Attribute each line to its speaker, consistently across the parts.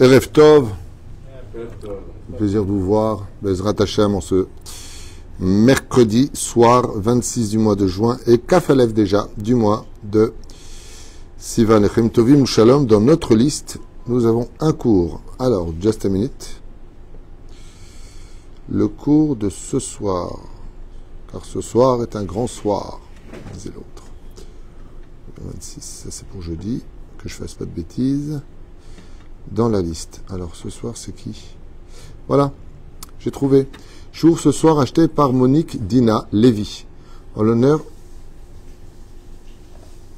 Speaker 1: Erev Tov, plaisir de vous voir. Bezrat Hashem en ce mercredi soir 26 du mois de juin et Kafalev déjà du mois de Sivan. Echem Tovim Shalom. Dans notre liste, nous avons un cours. Alors, just a minute. Le cours de ce soir, car ce soir est un grand soir, disait l'autre. 26, ça c'est pour jeudi, que je fasse pas de bêtises. Dans la liste. Alors ce soir c'est qui? Voilà, j'ai trouvé. Jour ce soir acheté par Monique Dina Lévy, en l'honneur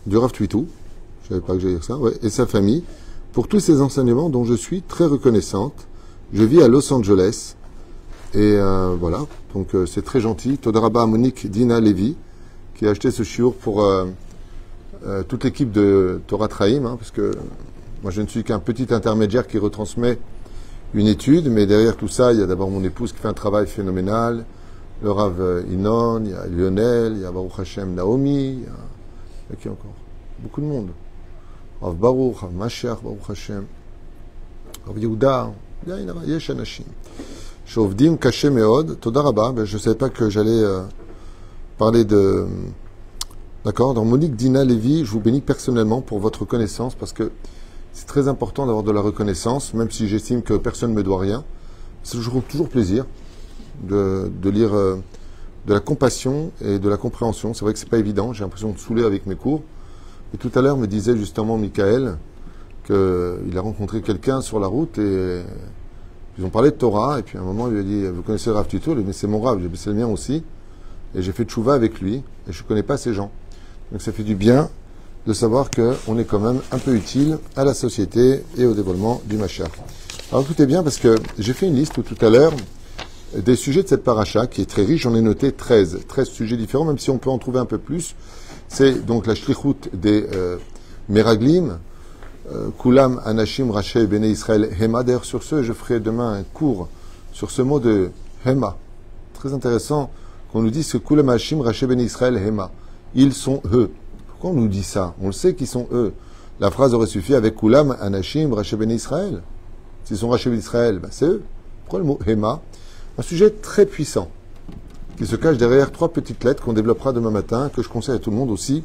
Speaker 1: du Rav Twitou, je savais pas que j'allais dire ça, ouais, et sa famille, pour tous ces enseignements dont je suis très reconnaissante. Je vis à Los Angeles, et voilà, donc c'est très gentil. Todaraba à Monique Dina Lévy, qui a acheté ce chiour pour toute l'équipe de Torah Traim, parce que moi, je ne suis qu'un petit intermédiaire qui retransmet une étude, mais derrière tout ça, il y a d'abord mon épouse qui fait un travail phénoménal, le Rav Inon, il y a Lionel, il y a Baruch Hashem Naomi, il y a qui encore? Beaucoup de monde. Rav Baruch, Rav Mashiach, Baruch Hashem, Rav Yehuda, il y a Yesh Anashim. Shovdim Kashem Meod, Toda Rabba, je ne savais pas que j'allais parler de... D'accord? Dans Monique Dina Lévy, je vous bénis personnellement pour votre connaissance, parce que c'est très important d'avoir de la reconnaissance, même si j'estime que personne ne me doit rien. C'est toujours plaisir de lire de la compassion et de la compréhension. C'est vrai que c'est pas évident, j'ai l'impression de saouler avec mes cours. Et tout à l'heure me disait justement Michael qu'il a rencontré quelqu'un sur la route et ils ont parlé de Torah. Et puis à un moment il lui a dit, vous connaissez le Rav Tito? Il a dit, mais c'est mon Rav, c'est le mien aussi. Et j'ai fait tchouva avec lui et je ne connais pas ces gens. Donc ça fait du bien de savoir qu'on est quand même un peu utile à la société et au développement du Mashiach. Alors écoutez bien, parce que j'ai fait une liste tout à l'heure des sujets de cette paracha qui est très riche. J'en ai noté 13 sujets différents, même si on peut en trouver un peu plus. C'est donc la shlichut des Meraglim, Kulam Anashim Raché Bene Israël Hema. D'ailleurs sur ce, je ferai demain un cours sur ce mot de Hema. Très intéressant qu'on nous dise que Kulam Anashim Raché Bene Israël Hema. Ils sont eux. Pourquoi on nous dit ça? On le sait qu'ils sont eux. La phrase aurait suffi avec Kulam, Anashim, Raché Ben Israël. S'ils sont Raché Ben Israël, ben c'est eux. Pourquoi le mot Hema? Un sujet très puissant qui se cache derrière 3 petites lettres qu'on développera demain matin, que je conseille à tout le monde aussi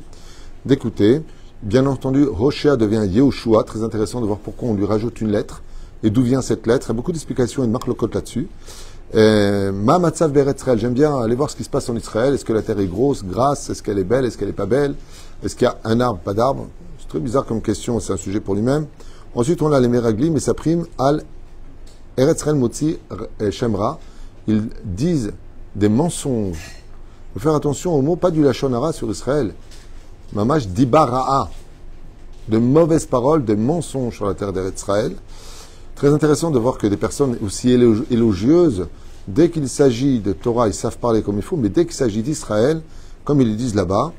Speaker 1: d'écouter. Bien entendu, Hoshea devient Yehoshua. Très intéressant de voir pourquoi on lui rajoute une lettre et d'où vient cette lettre. Il y a beaucoup d'explications et de marque locote là-dessus. Ma Matzav Beret Israël. J'aime bien aller voir ce qui se passe en Israël. Est-ce que la terre est grosse, grasse? Est-ce qu'elle est belle? Est-ce qu'elle n'est pas belle? Est-ce qu'il y a un arbre, pas d'arbre? C'est très bizarre comme question, c'est un sujet pour lui-même. Ensuite, on a les Meraglim et ça prime al Eretz Israël Motzi Shemra. Ils disent des mensonges. Il faut faire attention aux mots, pas du Lachon Hara sur Israël. Mamash Dibara'a. De mauvaises paroles, des mensonges sur la terre d'Eretz Israël. Très intéressant de voir que des personnes aussi élogieuses, dès qu'il s'agit de Torah, ils savent parler comme il faut, mais dès qu'il s'agit d'Israël, comme ils le disent là-bas,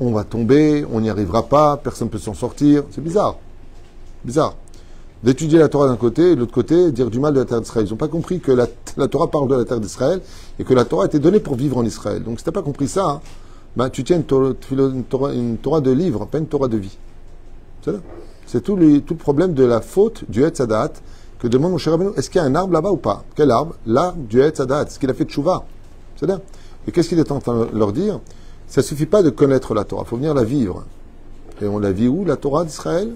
Speaker 1: on va tomber, on n'y arrivera pas, personne ne peut s'en sortir. C'est bizarre. Bizarre. D'étudier la Torah d'un côté et de l'autre côté, dire du mal de la terre d'Israël. Ils n'ont pas compris que la Torah parle de la terre d'Israël et que la Torah a été donnée pour vivre en Israël. Donc si tu n'as pas compris ça, hein, ben, tu tiens une Torah de livre, pas une Torah de vie. C'est là. C'est tout le problème de la faute du Etz Hadat que demande mon cher Rabbeinu. Est-ce qu'il y a un arbre là-bas ou pas? Quel arbre? L'arbre du Etz Hadat. Est-ce qu'il a fait tchouva? C'est là. Et qu'est-ce qu'il est en train de leur dire? Ça ne suffit pas de connaître la Torah, il faut venir la vivre. Et on la vit où, la Torah d'Israël?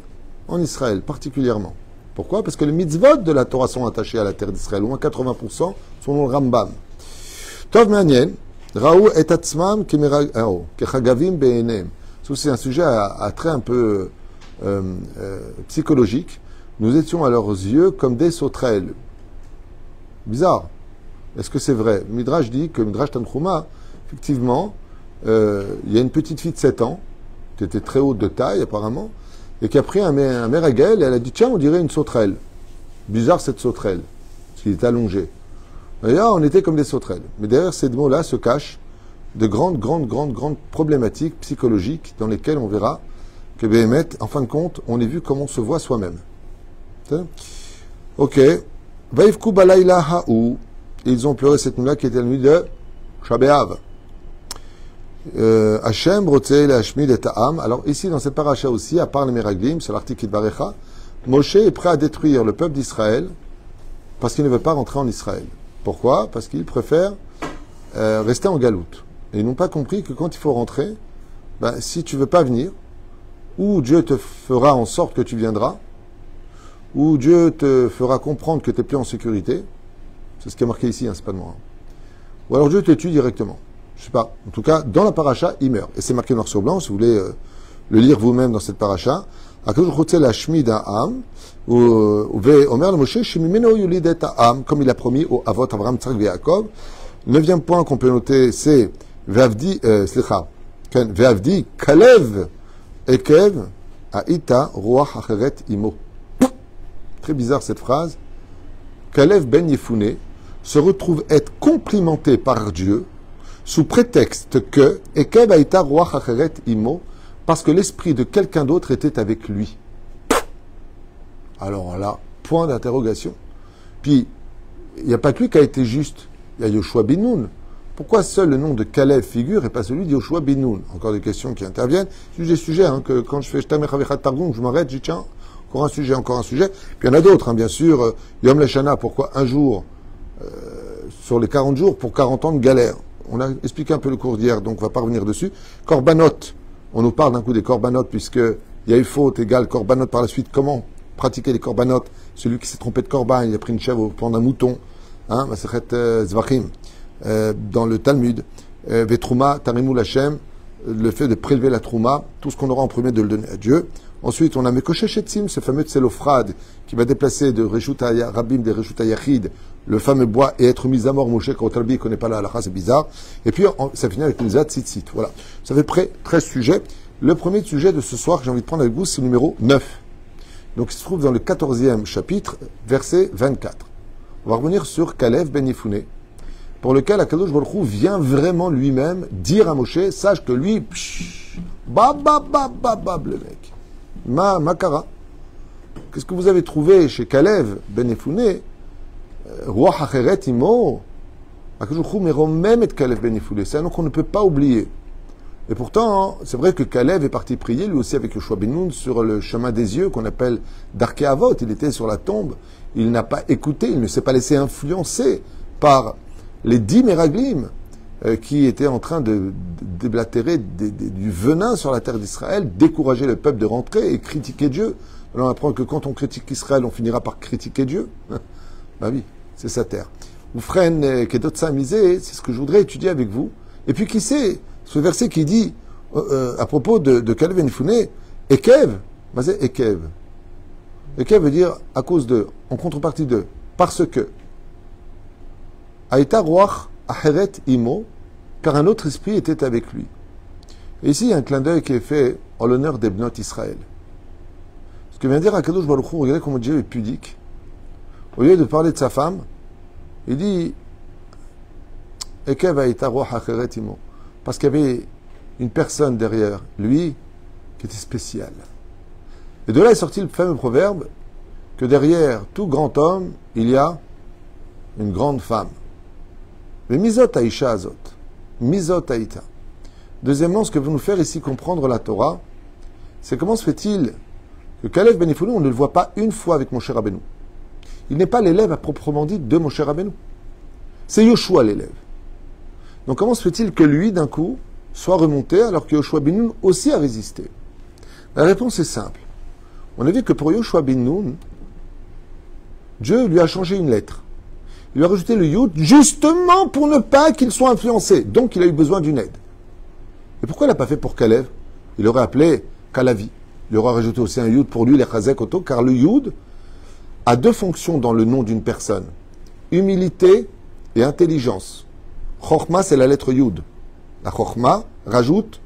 Speaker 1: En Israël, particulièrement. Pourquoi? Parce que les mitzvot de la Torah sont attachés à la terre d'Israël, au moins 80%, selon le Rambam. Tov Me'anyen, Raou et Atzmam Kechagavim Be'enem. C'est un sujet à trait un peu psychologique. Nous étions à leurs yeux comme des sauterelles. Bizarre. Est-ce que c'est vrai? Midrash dit que Midrash Tanchuma, effectivement, il y a une petite fille de 7 ans, qui était très haute de taille apparemment, et qui a pris un meragel et elle a dit tiens, on dirait une sauterelle. Bizarre cette sauterelle, parce qu'il est allongé. Et là, on était comme des sauterelles. Mais derrière ces mots-là se cachent de grandes problématiques psychologiques dans lesquelles on verra que Béhémet, en fin de compte, on est vu comment on se voit soi-même. Ok. Vaïfkou balayla ha'ou. Ils ont pleuré cette nuit-là qui était la nuit de Shabéav. Hashem rotzei lehashmid et ha'am. Alors ici, dans cette paracha aussi, à part les Meraglim, c'est l'article Barecha, Moshe est prêt à détruire le peuple d'Israël parce qu'il ne veut pas rentrer en Israël. Pourquoi? Parce qu'il préfère rester en galoute. Et ils n'ont pas compris que quand il faut rentrer, si tu ne veux pas venir, ou Dieu te fera en sorte que tu viendras, ou Dieu te fera comprendre que tu n'es plus en sécurité. C'est ce qui est marqué ici, c'est pas de moi. Ou alors Dieu te tue directement. Je sais pas. En tout cas, dans la paracha, il meurt. Et c'est marqué noir sur blanc, si vous voulez le lire vous-même dans cette paracha. Comme il a promis au Avot Avraham, Tzarek et Yaakov. Le 9e point qu'on peut noter, c'est Ve'avdi Kalev Ekev Aïta Ruach Acheret Imo. Très bizarre cette phrase. Kalev ben Yefouné se retrouve être complimenté par Dieu sous prétexte que Ekev Aïta Ruach Acheret Imo, parce que l'esprit de quelqu'un d'autre était avec lui. Alors là, point d'interrogation. Puis, il n'y a pas que lui qui a été juste. Il y a Yoshua bin Nun. Pourquoi seul le nom de Kalev figure et pas celui de Yoshua bin Nun? Encore des questions qui interviennent. C'est des sujets que quand je fais Shtamer Havechat Targum, je m'arrête, je dis tiens, encore un sujet, encore un sujet. Puis il y en a d'autres, bien sûr. Yom Leshana, pourquoi un jour sur les 40 jours pour 40 ans de galère? On a expliqué un peu le cours d'hier, donc on ne va pas revenir dessus. Korbanot, on nous parle d'un coup des korbanot, puisqu'il y a eu faute égale korbanot par la suite. Comment pratiquer les korbanot? Celui qui s'est trompé de korban, il a pris une chèvre au point d'un mouton. Masechet Zvachim, dans le Talmud. Vetrouma, Tarimou Lachem, le fait de prélever la trouma, tout ce qu'on aura en premier de le donner à Dieu. Ensuite, on a Mekoshe Shetzim, ce fameux Tselophrad, qui va déplacer de Reshut Rabim, des Reshut Yachid, le fameux bois, et être mis à mort. Moshe Karotalbi, il ne connaît pas la halakha, c'est bizarre. Et puis, ça finit avec une Zat Tzitzit. Voilà. Ça fait près 13 sujets. Le premier sujet de ce soir que j'ai envie de prendre avec vous, c'est le numéro 9. Donc, il se trouve dans le 14e chapitre, verset 24. On va revenir sur Kalev ben Yefouné, pour lequel Akadosh Baruch Hu vient vraiment lui-même dire à Moshe, sache que lui, le mec. Makara. Qu'est-ce que vous avez trouvé chez Kalev ben Yefouné? Roi Hacheret Imo. Akadosh Baruch Hu même et Kalev ben Yefouné. C'est un nom qu'on ne peut pas oublier. Et pourtant, c'est vrai que Kalev est parti prier, lui aussi avec Yoshua ben Nun, sur le chemin des yeux qu'on appelle Darkei Avot. Il était sur la tombe. Il n'a pas écouté, il ne s'est pas laissé influencer par les 10 Meraglim qui étaient en train de déblatérer du venin sur la terre d'Israël, décourager le peuple de rentrer et critiquer Dieu. Alors on apprend que quand on critique Israël, on finira par critiquer Dieu. Ben oui, c'est sa terre. Oufren Kedotsa Misé, c'est ce que je voudrais étudier avec vous. Et puis qui sait, ce verset qui dit à propos de Kalev ben Yefouné, Ekev, c'est Ekev. Ekev veut dire à cause de, en contrepartie de, parce que. Aïta Ruach Acheret Imo, car un autre esprit était avec lui. Et ici, il y a un clin d'œil qui est fait en l'honneur des Bnot Israël. Ce que vient dire Akadosh Baruch Hu, regardez comment Dieu est pudique. Au lieu de parler de sa femme, il dit Ekev Aïta Ruach Acheret Imo, parce qu'il y avait une personne derrière lui qui était spéciale. Et de là est sorti le fameux proverbe que derrière tout grand homme, il y a une grande femme. Mais misot aïcha azot. Misot aïta. Deuxièmement, ce que veut nous faire ici comprendre la Torah, c'est comment se fait-il que Kalev ben Yefouné, on ne le voit pas une fois avec Moshe Rabbeinu. Il n'est pas l'élève à proprement dit de Moshe Rabbeinu. C'est Yoshua l'élève. Donc comment se fait-il que lui, d'un coup, soit remonté alors que Yoshua ben Nun aussi a résisté? La réponse est simple. On a vu que pour Yoshua ben Nun, Dieu lui a changé une lettre. Il lui a rajouté le Yud justement pour ne pas qu'il soit influencé. Donc il a eu besoin d'une aide. Et pourquoi il n'a pas fait pour Kalev? Il aurait appelé Kalavi. Il aurait rajouté aussi un Yud pour lui, les Chazek Oto, car le Yud a 2 fonctions dans le nom d'une personne. Humilité et intelligence. Chochma, c'est la lettre Yud. La Chochma rajoute,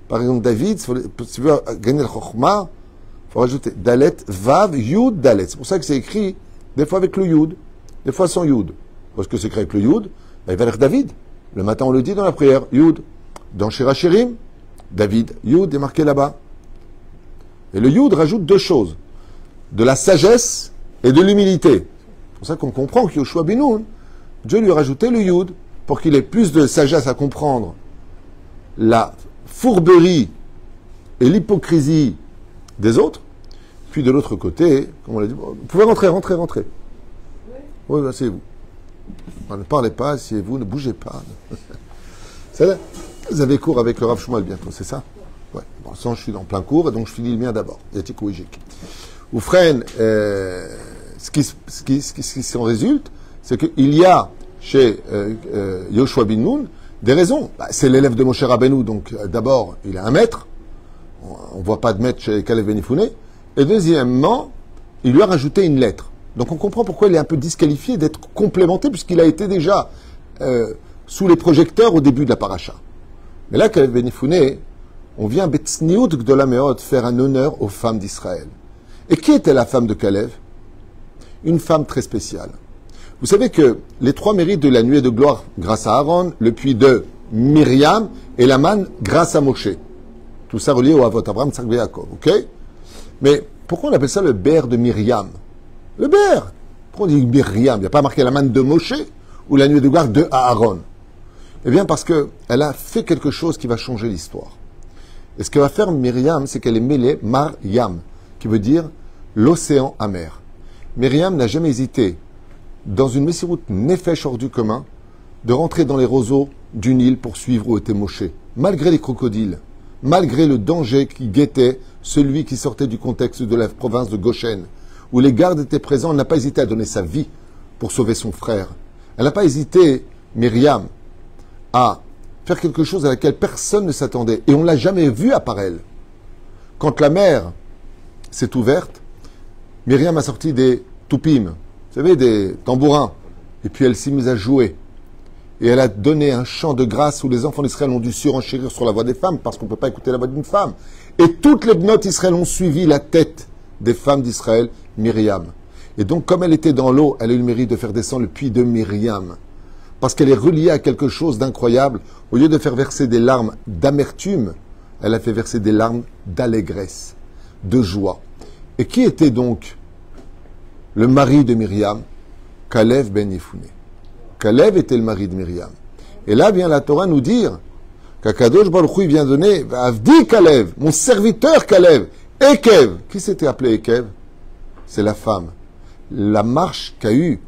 Speaker 1: par exemple David, si tu veux gagner la Chochma, il faut rajouter Dalet, Vav, Yud, Dalet. C'est pour ça que c'est écrit des fois avec le Yud. Des fois sans Yud. Parce que c'est écrit avec le Yud, il va être David. Le matin, on le dit dans la prière, Yud. Dans Shirachirim, David, Yud est marqué là-bas. Et le Yud rajoute 2 choses. De la sagesse et de l'humilité. C'est pour ça qu'on comprend que Yoshua ben Nun, Dieu lui a rajouté le Yud pour qu'il ait plus de sagesse à comprendre la fourberie et l'hypocrisie des autres. Puis de l'autre côté, comme on l'a dit, vous pouvez rentrer. Oui, asseyez-vous. Ne parlez pas, asseyez-vous, ne bougez pas. Vous avez cours avec le Rav Shmuel bientôt, c'est ça? Ouais. Bon, sans, je suis en plein cours, et donc je finis le mien d'abord. Yatik ou Ijik. Ou Fren, ce qui s'en résulte, c'est qu'il y a chez Yoshua bin Nun des raisons. C'est l'élève de Moshe Rabbeinu, donc d'abord, il a 1 mètre. On ne voit pas de mètre chez Kalev Ben Yifune. Et deuxièmement, il lui a rajouté une lettre. Donc on comprend pourquoi il est un peu disqualifié d'être complémenté, puisqu'il a été déjà sous les projecteurs au début de la paracha. Mais là, Kalev Ben Yifune, on vient Betsniout Gdola Meod faire un honneur aux femmes d'Israël. Et qui était la femme de Kalev? Une femme très spéciale. Vous savez que les 3 mérites de la nuée de gloire grâce à Aaron, le puits de Myriam et la manne grâce à Moshe. Tout ça relié au Avot Abraham, Tzach Yaakov, ok? Mais pourquoi on appelle ça le bear de Myriam? Le bear! Pourquoi on dit Myriam? Il n'y a pas marqué la manne de Moshe ou la nuée de gloire de Aaron? Eh bien parce qu'elle a fait quelque chose qui va changer l'histoire. Et ce que va faire Myriam, c'est qu'elle est mêlée Mar-Yam, qui veut dire l'océan amer. Myriam n'a jamais hésité, dans une Messiroute Nefesh hors du commun, de rentrer dans les roseaux du Nil pour suivre où était Moshe, malgré les crocodiles, malgré le danger qui guettait celui qui sortait du contexte de la province de Goshen, où les gardes étaient présents. Elle n'a pas hésité à donner sa vie pour sauver son frère. Elle n'a pas hésité, Myriam, à faire quelque chose à laquelle personne ne s'attendait. Et on ne l'a jamais vu à part elle. Quand la mer s'est ouverte, Myriam a sorti des toupim, vous savez, des tambourins. Et puis elle s'est mise à jouer. Et elle a donné un chant de grâce où les enfants d'Israël ont dû surenchérir sur la voix des femmes, parce qu'on ne peut pas écouter la voix d'une femme. Et toutes les bnotes d'Israël ont suivi la tête des femmes d'Israël, Myriam. Et donc, comme elle était dans l'eau, elle a eu le mérite de faire descendre le puits de Myriam. Parce qu'elle est reliée à quelque chose d'incroyable. Au lieu de faire verser des larmes d'amertume, elle a fait verser des larmes d'allégresse, de joie. Et qui était donc le mari de Myriam? Kalev Ben Yifune. Kalev était le mari de Myriam. Et là vient la Torah nous dire qu'Akadosh Baruch Hu vient donner Avdi Kalev, mon serviteur Kalev, Ekev. Qui s'était appelé Ekev? C'est la femme. La marche qu'a eue,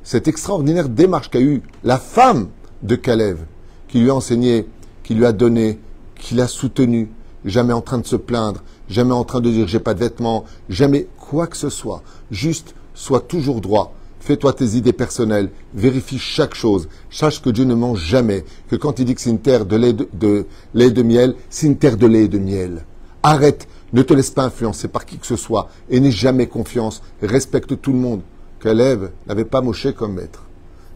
Speaker 1: cette extraordinaire démarche qu'a eue la femme de Kalev, qui lui a enseigné, qui lui a donné, qui l'a soutenu, jamais en train de se plaindre, jamais en train de dire j'ai pas de vêtements, jamais quoi que ce soit. Juste, sois toujours droit. Fais-toi tes idées personnelles, vérifie chaque chose, sache que Dieu ne mange jamais, que quand il dit que c'est une terre de lait de miel, c'est une terre de lait et de miel. Arrête, ne te laisse pas influencer par qui que ce soit, et n'aie jamais confiance, respecte tout le monde. Kalev n'avait pas Moshe comme maître.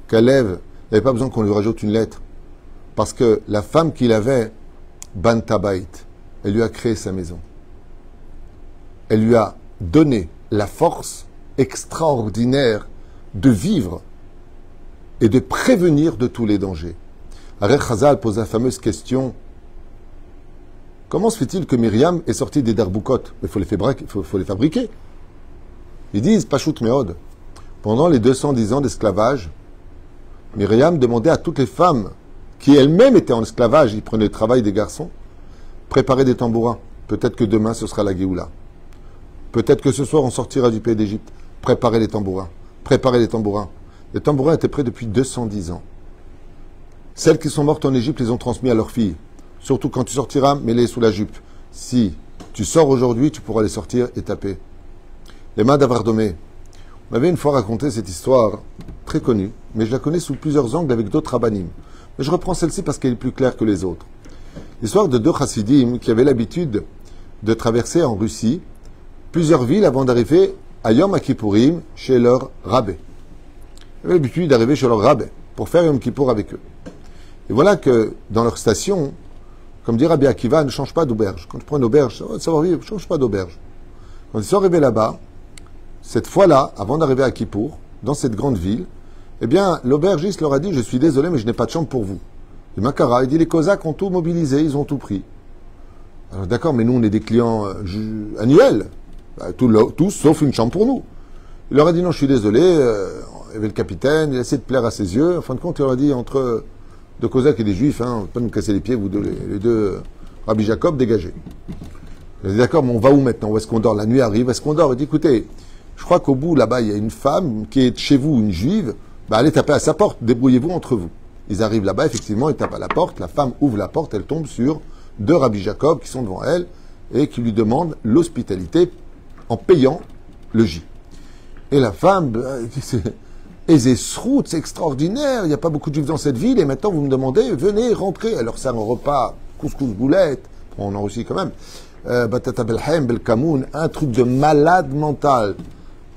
Speaker 1: Kalev n'avait pas besoin qu'on lui rajoute une lettre, parce que la femme qu'il avait, Ban Tabait, elle lui a créé sa maison. Elle lui a donné la force extraordinaire de vivre et de prévenir de tous les dangers. Arech Chazal pose la fameuse question: comment se fait-il que Myriam est sortie des darboukot? Mais il faut les fabriquer. Ils disent, Pashut Meod, pendant les 210 ans d'esclavage, Myriam demandait à toutes les femmes qui elles-mêmes étaient en esclavage, ils prenaient le travail des garçons, préparer des tambourins. Peut-être que demain ce sera la Géoula. Peut-être que ce soir on sortira du pays d'Égypte. Préparer les tambourins. Préparer les tambourins. Les tambourins étaient prêts depuis 210 ans. Celles qui sont mortes en Égypte les ont transmis à leurs filles. Surtout quand tu sortiras, mets-les sous la jupe. Si tu sors aujourd'hui, tu pourras les sortir et taper. Les mains d'Avardomé. On m'avait une fois raconté cette histoire très connue, mais je la connais sous plusieurs angles avec d'autres rabbinim. Mais je reprends celle-ci parce qu'elle est plus claire que les autres. L'histoire de 2 chassidim qui avaient l'habitude de traverser en Russie plusieurs villes avant d'arriver à Yom Kippourim chez leur rabbin. Ils avaient l'habitude d'arriver chez leur rabbin pour faire Yom Kippour avec eux. Et voilà que dans leur station, comme dit Rabbi Akiva, ne change pas d'auberge. Quand tu prends une auberge, ça va vivre, ne change pas d'auberge. Quand ils sont arrivés là-bas, cette fois-là, avant d'arriver à Kippour, dans cette grande ville, eh bien, l'aubergiste leur a dit, je suis désolé, mais je n'ai pas de chambre pour vous. Et Makara, il dit, les Cosaques ont tout mobilisé, ils ont tout pris. Alors d'accord, mais nous, on est des clients annuels. Tous, sauf une chambre pour nous. Il leur a dit, non, je suis désolé, il y avait le capitaine, il a essayé de plaire à ses yeux. En fin de compte, il leur a dit, entre deux Cosaques et des Juifs, pas nous casser les pieds, vous deux, les deux, Rabbi Jacob, dégagez. Elle dit, d'accord, mais on va où maintenant? Où est-ce qu'on dort? La nuit arrive, est-ce qu'on dort? Il dit, écoutez, je crois qu'au bout, là-bas, il y a une femme qui est chez vous, une juive, bah, allez taper à sa porte, débrouillez-vous entre vous. Ils arrivent là-bas, effectivement, ils tapent à la porte, la femme ouvre la porte, elle tombe sur deux Rabbi Jacob qui sont devant elle et qui lui demandent l'hospitalité en payant le gîte. Et la femme, c'est extraordinaire, il n'y a pas beaucoup de juifs dans cette ville, et maintenant vous me demandez, venez, rentrez. Alors c'est un repas, couscous boulette, on en réussit quand même, batata belhem, belkamoun, un truc de malade mental,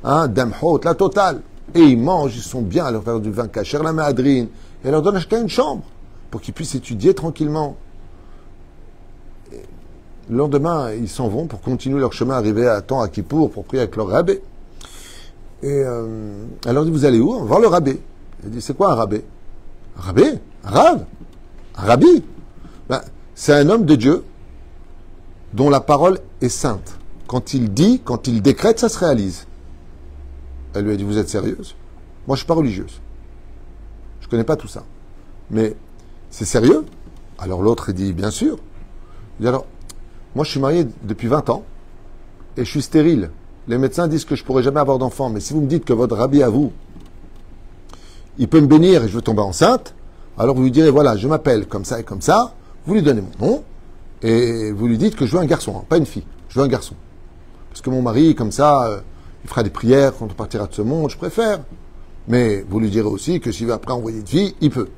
Speaker 1: hein, damhot, la totale. Et ils mangent, ils sont bien, à leur faire du vin cacher, la méadrine, et leur donne acheter une chambre, pour qu'ils puissent étudier tranquillement. Et le lendemain, ils s'en vont pour continuer leur chemin, arriver à temps à Kippour, pour prier avec leur rabbé. Et elle leur dit, vous allez où? On va voir le rabbé. Elle dit, c'est quoi un rabbé? Un rabbé? Un rave? Un rabbi? Ben, c'est un homme de Dieu dont la parole est sainte. Quand il dit, quand il décrète, ça se réalise. Elle lui a dit, vous êtes sérieuse? Moi, je ne suis pas religieuse. Je ne connais pas tout ça. Mais c'est sérieux? Alors l'autre, il dit, bien sûr. Il dit, alors, moi, je suis marié depuis 20 ans et je suis stérile. Les médecins disent que je ne pourrai jamais avoir d'enfant, mais si vous me dites que votre rabbi à vous, il peut me bénir et je veux tomber enceinte, alors vous lui direz, voilà, je m'appelle comme ça et comme ça, vous lui donnez mon nom, et vous lui dites que je veux un garçon, hein, pas une fille, je veux un garçon. Parce que mon mari, comme ça, il fera des prières quand on partira de ce monde, je préfère. Mais vous lui direz aussi que s'il veut après envoyer une fille, il peut.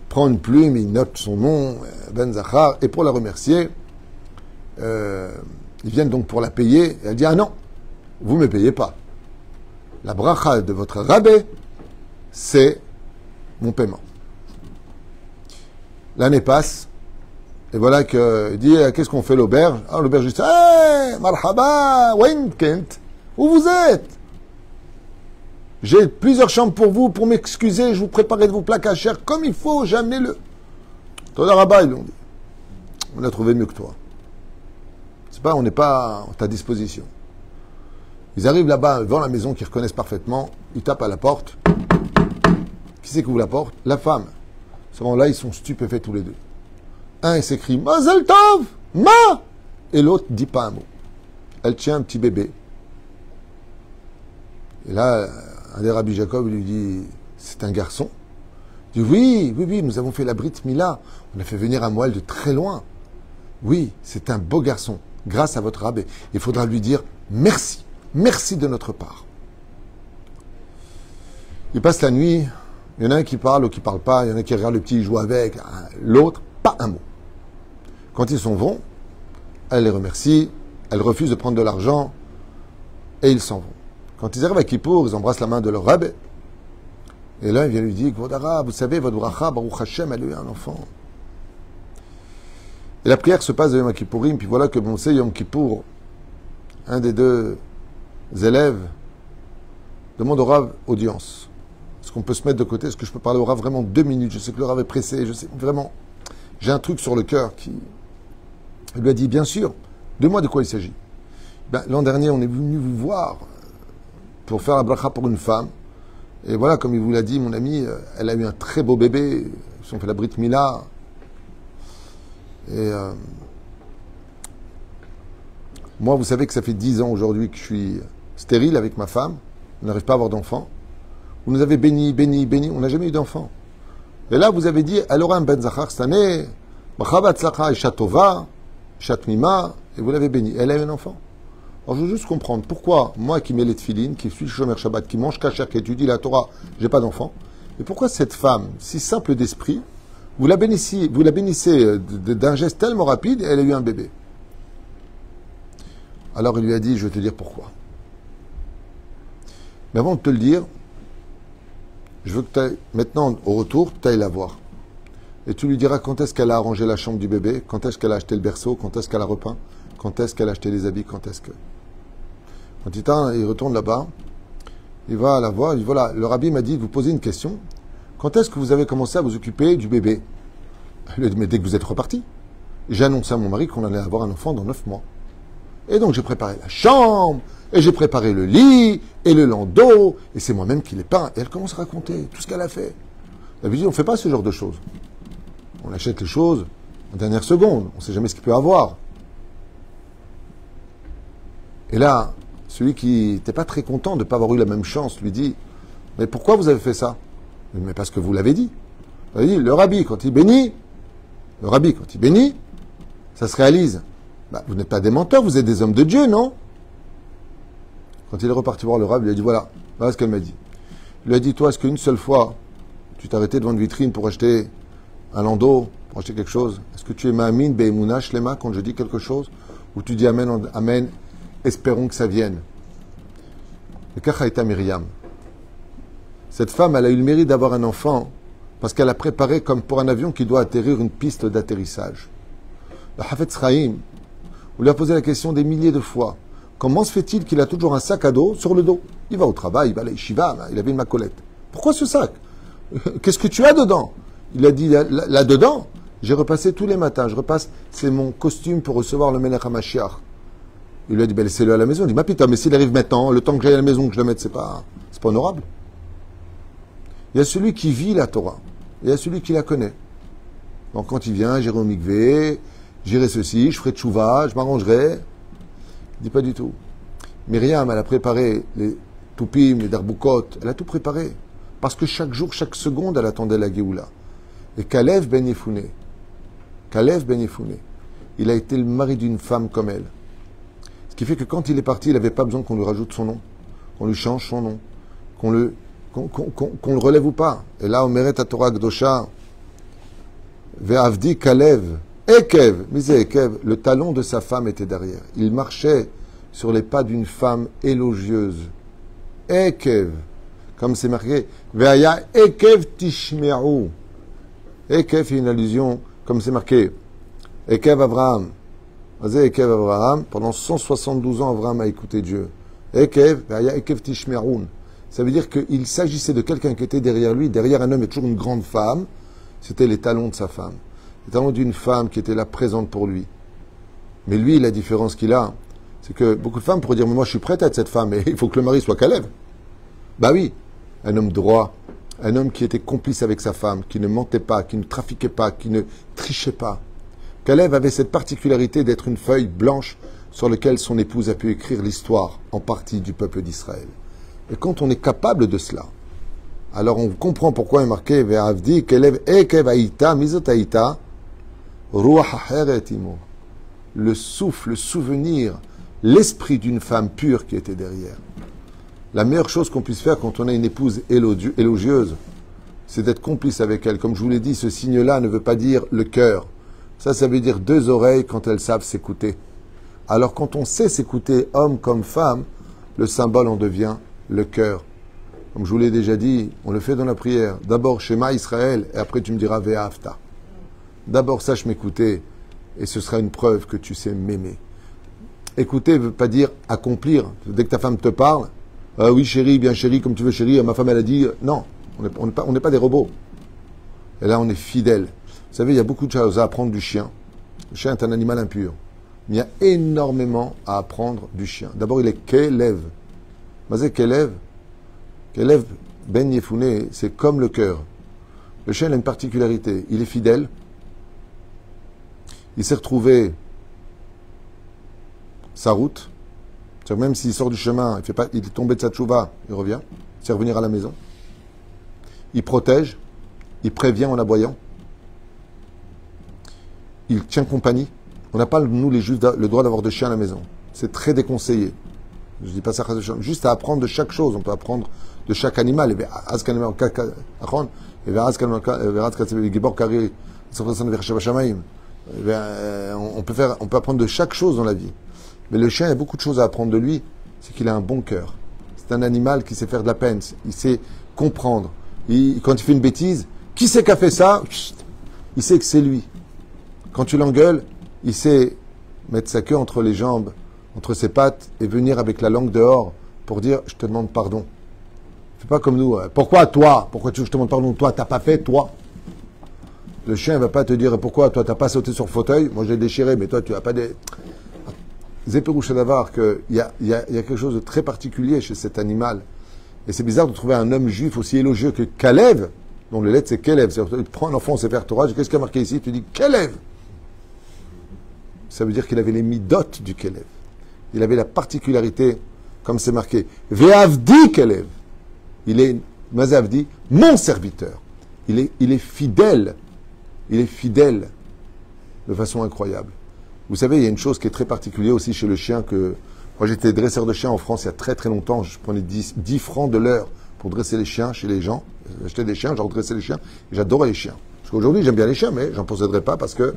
Speaker 1: Prend une plume, il note son nom, Ben Zachar, et pour la remercier, ils viennent donc pour la payer, et elle dit, ah non, vous ne me payez pas. La bracha de votre rabbé, c'est mon paiement. L'année passe, et voilà qu'il dit, qu'est-ce qu'on fait l'auberge? Ah, l'auberge dit, hey, marhaba, Weinkent, où vous êtes? J'ai plusieurs chambres pour vous, pour m'excuser, je vous préparais de vos plats cachers comme il faut, j'ai amené le... Toda Rabba, ils l'ont dit. On a trouvé mieux que toi. C'est pas, on n'est pas à ta disposition. Ils arrivent là-bas, devant la maison qu'ils reconnaissent parfaitement, ils tapent à la porte. Qui c'est qui ouvre la porte? La femme. À ce moment-là, ils sont stupéfaits tous les deux. Un, il s'écrie, Mazel Tov, Ma! Et l'autre dit pas un mot. Elle tient un petit bébé. Et là, un des Rabbi Jacob lui dit, c'est un garçon? Il dit, oui, nous avons fait la Brit Mila. On a fait venir un moelle de très loin. Oui, c'est un beau garçon, grâce à votre rabbin. Il faudra lui dire merci, merci de notre part. Il passe la nuit, il y en a un qui parle ou qui parle pas, il y en a qui regarde le petit, il joue avec, l'autre, pas un mot. Quand ils s'en vont, elle les remercie, elle refuse de prendre de l'argent, et ils s'en vont. Quand ils arrivent à Kippour, ils embrassent la main de leur rabbin. Et là, il vient lui dire, vous savez, votre bracha, Baruch Hashem, elle a eu un enfant. Et la prière se passe de Yom Kippourim, puis voilà que bon, c'est Yom Kippour, un des deux élèves demande au Rav audience. Est-ce qu'on peut se mettre de côté? Est-ce que je peux parler au Rav vraiment 2 minutes? Je sais que le Rav est pressé, je sais vraiment. J'ai un truc sur le cœur qui... Il lui a dit, bien sûr, dis-moi de quoi il s'agit. Ben, l'an dernier, on est venu vous voir pour faire la bracha pour une femme. Et voilà, comme il vous l'a dit, mon ami, elle a eu un très beau bébé. Ils ont fait la Brit Mila. Et moi, vous savez que ça fait 10 ans aujourd'hui que je suis stérile avec ma femme. On n'arrive pas à avoir d'enfant. Vous nous avez béni. On n'a jamais eu d'enfant. Et là, vous avez dit, elle aura un Ben Zachar cette année. Bachabat Tzlacha et Shatova, Shatmima. Et vous l'avez béni. Elle a eu un enfant. Alors, je veux juste comprendre pourquoi, moi qui mets les tefilines, qui suis Shomer Shabbat, qui mange kasher, qui étudie la Torah, j'ai pas d'enfant. Et pourquoi cette femme, si simple d'esprit, vous la bénissez d'un geste tellement rapide, et elle a eu un bébé. Alors il lui a dit, je vais te dire pourquoi. Mais avant de te le dire, je veux que tu ailles, maintenant, au retour, tu ailles la voir. Et tu lui diras quand est-ce qu'elle a arrangé la chambre du bébé, quand est-ce qu'elle a acheté le berceau, quand est-ce qu'elle a repeint, quand est-ce qu'elle a acheté les habits, quand est-ce que... Quand il retourne là-bas, il va la voir, il dit, voilà, le rabbi m'a dit de vous poser une question. Quand est-ce que vous avez commencé à vous occuper du bébé? Il lui a dit, mais dès que vous êtes reparti. J'ai annoncé à mon mari qu'on allait avoir un enfant dans 9 mois. Et donc j'ai préparé la chambre, et j'ai préparé le lit, et le landau, et c'est moi-même qui l'ai peint. Et elle commence à raconter tout ce qu'elle a fait. Elle lui dit, on ne fait pas ce genre de choses. On achète les choses, en dernière seconde. On ne sait jamais ce qu'il peut avoir. Et là, celui qui n'était pas très content de ne pas avoir eu la même chance lui dit, mais pourquoi vous avez fait ça? Mais parce que vous l'avez dit. Vous avez dit, le rabbi, quand il bénit, ça se réalise. Bah, vous n'êtes pas des menteurs, vous êtes des hommes de Dieu, non? Quand il est reparti voir le rabbi, il a dit, voilà ce qu'elle m'a dit. Il lui a dit, toi, est-ce qu'une seule fois, tu t'es arrêté devant une vitrine pour acheter un landau, pour acheter quelque chose? Est-ce que tu es ma'amin, be'emouna, shlema, quand je dis quelque chose? Ou tu dis amen, amen, espérons que ça vienne? Le Kachaïta Myriam. Cette femme, elle a eu le mérite d'avoir un enfant parce qu'elle a préparé, comme pour un avion qui doit atterrir, une piste d'atterrissage. Le Hafetz Chaim, on lui a posé la question des milliers de fois. Comment se fait-il qu'il a toujours un sac à dos sur le dos? Il va au travail, il va à l'Yeshiva, il avait une macolette. Pourquoi ce sac? Qu'est-ce que tu as dedans? Il a dit, là-dedans, j'ai repassé tous les matins, c'est mon costume pour recevoir le Melech HaMashiach. Il lui a dit, laissez-le à la maison. Il dit, ma putain, mais s'il arrive maintenant, le temps que j'aille à la maison, que je le mette, c'est pas honorable. Il y a celui qui vit la Torah. Il y a celui qui la connaît. Donc quand il vient, j'irai au mikvé, j'irai ceci, je ferai tchouva, je m'arrangerai. Il dit pas du tout. Myriam, elle a préparé les toupim, les darboukot, elle a tout préparé. Parce que chaque jour, chaque seconde, elle attendait la Géoula. Et Kalev ben Yefouné, il a été le mari d'une femme comme elle. Ce qui fait que quand il est parti, il n'avait pas besoin qu'on lui rajoute son nom, qu'on lui change son nom, qu'on le relève ou pas. Et là, Omeret Torah Gdosha, Ve'avdi Kalev, Ekev, misé Ekev, le talon de sa femme était derrière. Il marchait sur les pas d'une femme élogieuse. Ekev, comme c'est marqué, Ve'aya Ekev Tishme'u. Ekev est une allusion, comme c'est marqué, Ekev Avraham. Ekev Avraham, pendant 172 ans, Avraham a écouté Dieu. Ekev, Ve'aya Ekev Tishme'un. Ça veut dire qu'il s'agissait de quelqu'un qui était derrière lui. Derrière un homme et toujours une grande femme. C'était les talons de sa femme. Les talons d'une femme qui était là présente pour lui. Mais lui, la différence qu'il a, c'est que beaucoup de femmes pourraient dire, mais moi je suis prête à être cette femme, mais il faut que le mari soit Kalev. Bah oui, un homme droit, un homme qui était complice avec sa femme, qui ne mentait pas, qui ne trafiquait pas, qui ne trichait pas. Kalev avait cette particularité d'être une feuille blanche sur laquelle son épouse a pu écrire l'histoire, en partie du peuple d'Israël. Et quand on est capable de cela, alors on comprend pourquoi il est marqué Ve'avdi Kelev Ekev Aïta Mizot Aïta Ruach Hacheret Imo. Le souffle, le souvenir, l'esprit d'une femme pure qui était derrière. La meilleure chose qu'on puisse faire quand on a une épouse élogieuse, c'est d'être complice avec elle. Comme je vous l'ai dit, ce signe-là ne veut pas dire le cœur. Ça veut dire deux oreilles quand elles savent s'écouter. Alors quand on sait s'écouter, homme comme femme, le symbole en devient le cœur. Comme je vous l'ai déjà dit, on le fait dans la prière. D'abord, Shema Israël, et après tu me diras Ve'afta. D'abord, sache m'écouter, et ce sera une preuve que tu sais m'aimer. Écouter ne veut pas dire accomplir. Dès que ta femme te parle, oui chérie, bien chérie, comme tu veux chérie, ma femme elle a dit, non, on n'est pas des robots. Et là, on est fidèle. Vous savez, il y a beaucoup de choses à apprendre du chien. Le chien est un animal impur. Mais il y a énormément à apprendre du chien. D'abord, il est Kelev. Mazé Kelev, Kelev Ben Yefouné, c'est comme le cœur. Le chien a une particularité. Il est fidèle. Il sait retrouver sa route. C'est-à-dire même s'il sort du chemin, il est tombé de sa tchouva, il revient. Il sait revenir à la maison. Il protège. Il prévient en aboyant. Il tient compagnie. On n'a pas, nous les juifs, le droit d'avoir de chiens à la maison. C'est très déconseillé. Je ne dis pas ça juste à apprendre de chaque chose. On peut apprendre de chaque animal. On peut apprendre de chaque chose dans la vie. Mais le chien, il y a beaucoup de choses à apprendre de lui. C'est qu'il a un bon cœur. C'est un animal qui sait faire de la peine. Il sait comprendre. Quand il fait une bêtise, qui c'est qui a fait ça? Il sait que c'est lui. Quand tu l'engueules, il sait mettre sa queue entre les jambes, entre ses pattes, et venir avec la langue dehors pour dire « je te demande pardon ». Fais pas comme nous. Pourquoi toi? Pourquoi tu veux que je te demande pardon? Toi, t'as pas fait, toi. Le chien ne va pas te dire « pourquoi toi, t'as pas sauté sur le fauteuil? Moi, j'ai déchiré, mais toi, tu as pas des... » Zéperouche d'avoir qu'il y a quelque chose de très particulier chez cet animal. Et c'est bizarre de trouver un homme juif aussi élogieux que Kalev, dont le lettre c'est Kelev. C'est-à-dire, tu prends un enfant, on sait faire Torah, qu'est-ce qu'il y a marqué ici? Tu dis Kelev. ça veut dire qu'il avait les midot du Kelev. Il avait la particularité, comme c'est marqué, Ve'avdi Kelev. Il est, Mazavdi, mon serviteur. Il est fidèle. Il est fidèle de façon incroyable. Vous savez, il y a une chose qui est très particulière aussi chez le chien que... Moi, j'étais dresseur de chiens en France il y a très très longtemps. Je prenais 10 francs de l'heure pour dresser les chiens chez les gens. J'achetais des chiens, j'en dressais les chiens. Et j'adorais les chiens. Parce qu'aujourd'hui, j'aime bien les chiens, mais j'en posséderai pas parce que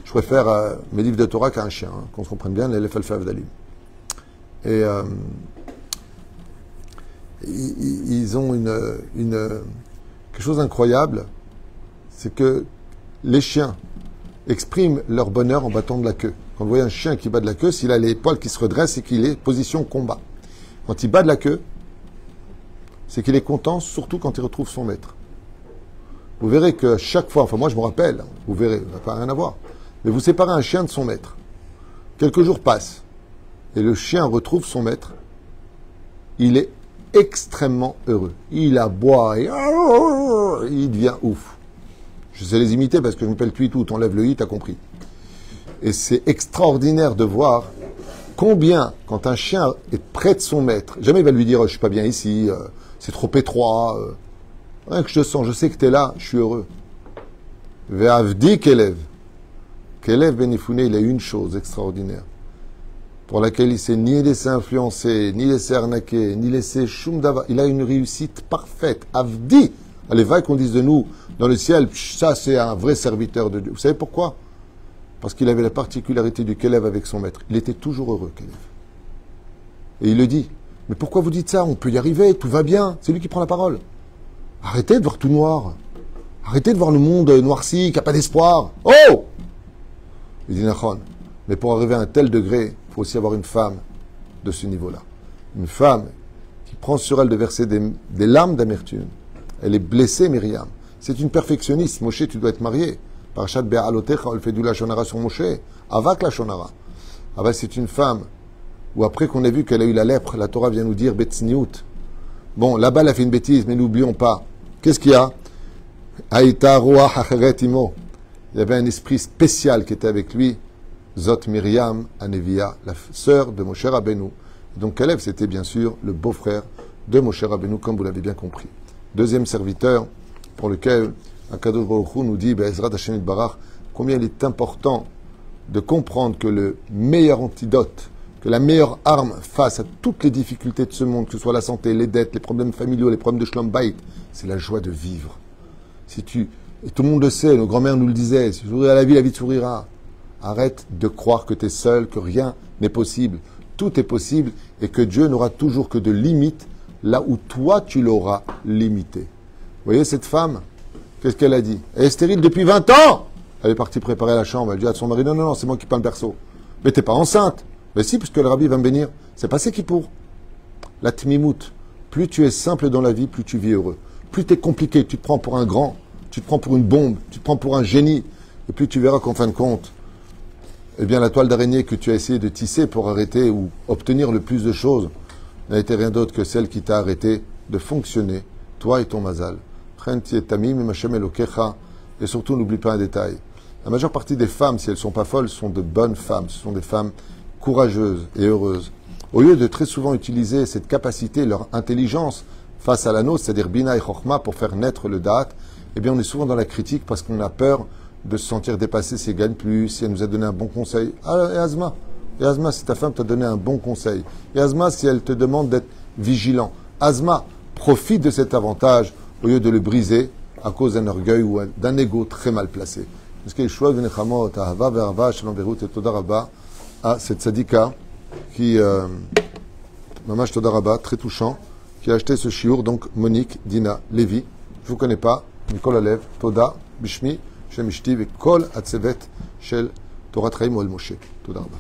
Speaker 1: je préfère mes livres de Torah qu'un chien. Hein, qu'on se comprenne bien, l'élève alpha d'Alim. Et ils ont quelque chose d'incroyable, c'est que les chiens expriment leur bonheur en battant de la queue. Quand vous voyez un chien qui bat de la queue, s'il a les poils qui se redressent, c'est qu'il est position combat. Quand il bat de la queue, c'est qu'il est content, surtout quand il retrouve son maître. Vous verrez que chaque fois, enfin moi je me rappelle, vous verrez, ça n'a pas rien à voir, mais vous séparez un chien de son maître. Quelques jours passent, et le chien retrouve son maître, il est extrêmement heureux. Il aboie, et il devient ouf. Je sais les imiter parce que je m'appelle Tuitout, t'enlèves le i, t'as compris. Et c'est extraordinaire de voir combien, quand un chien est près de son maître, jamais il va lui dire je suis pas bien ici, c'est trop étroit, rien que je te sens, je sais que tu es là, je suis heureux. Ve'avdi Kelev. Kelev Benifouné, il a une chose extraordinaire, pour laquelle il s'est ni laissé influencer, ni laissé arnaquer, ni laissé shumdava. Il a une réussite parfaite. Avdi. Allez, va qu'on dise de nous, dans le ciel, ça c'est un vrai serviteur de Dieu. Vous savez pourquoi? Parce qu'il avait la particularité du Kelev avec son maître. Il était toujours heureux, Kelev. Et il le dit. Mais pourquoi vous dites ça? On peut y arriver, tout va bien. C'est lui qui prend la parole. Arrêtez de voir tout noir. Arrêtez de voir le monde noirci, qui n'a pas d'espoir. Oh! Il dit, Nachon. Mais pour arriver à un tel degré, il faut aussi avoir une femme de ce niveau-là. Une femme qui prend sur elle de verser des larmes d'amertume. Elle est blessée, Myriam. C'est une perfectionniste. Moshe, tu dois être marié. Parashat Be'alotecha, elle fait du lachonara sur Moshe. Avak lachonara. Ah ben, c'est une femme où après qu'on ait vu qu'elle a eu la lèpre, la Torah vient nous dire Betzniut. Bon, là-bas, elle a fait une bêtise, mais n'oublions pas. Qu'est-ce qu'il y a? Aïta roa hacheret imo. Il y avait un esprit spécial qui était avec lui. Zot Myriam Anevia, la sœur de Moshe Rabbeinu. Donc Kalev, c'était bien sûr le beau-frère de Moshe Rabbeinu, comme vous l'avez bien compris. Deuxième serviteur, pour lequel Akadosh Baruch Hu nous dit, Be'ezrat Hashem Yitbarach, combien il est important de comprendre que le meilleur antidote, que la meilleure arme face à toutes les difficultés de ce monde, que ce soit la santé, les dettes, les problèmes familiaux, les problèmes de Shlom Bayit, c'est la joie de vivre. Et tout le monde le sait, nos grands-mères nous le disaient, si tu souriras à la vie te sourira. Arrête de croire que tu es seul, que rien n'est possible. Tout est possible et que Dieu n'aura toujours que de limites là où toi tu l'auras limité. Vous voyez cette femme? Qu'est-ce qu'elle a dit? Elle est stérile depuis 20 ans! Elle est partie préparer la chambre. Elle dit à son mari, non, c'est moi qui peins le berceau. Mais t'es pas enceinte. Mais si, puisque le rabbi va me bénir. C'est passé qui pour? La tmimout. Plus tu es simple dans la vie, plus tu vis heureux. Plus tu es compliqué, tu te prends pour un grand, tu te prends pour une bombe, tu te prends pour un génie. Et puis tu verras qu'en fin de compte, eh bien la toile d'araignée que tu as essayé de tisser pour arrêter ou obtenir le plus de choses n'a été rien d'autre que celle qui t'a arrêté de fonctionner, toi et ton mazal. Et surtout, n'oublie pas un détail. La majeure partie des femmes, si elles ne sont pas folles, sont de bonnes femmes. Ce sont des femmes courageuses et heureuses. Au lieu de très souvent utiliser cette capacité, leur intelligence, face à la nôtre, c'est-à-dire Bina et Chokhma, pour faire naître le Da'at, eh bien on est souvent dans la critique parce qu'on a peur de se sentir dépassé si elle gagne plus, si elle nous a donné un bon conseil. Ah, et Azma, si ta femme t'a donné un bon conseil. Et Azma, si elle te demande d'être vigilant. Azma, profite de cet avantage au lieu de le briser à cause d'un orgueil ou d'un ego très mal placé. Parce qu'il choisit à cette sadika qui, Mamash Todaraba, très touchant, qui a acheté ce chiour, donc Monique, Dina, Lévi. Je ne vous connais pas, Nicole Alev, Toda, Bishmi, Shem Ishti, Kol Atsevet, Shel Torah Traim Oel Moshe. Todaraba.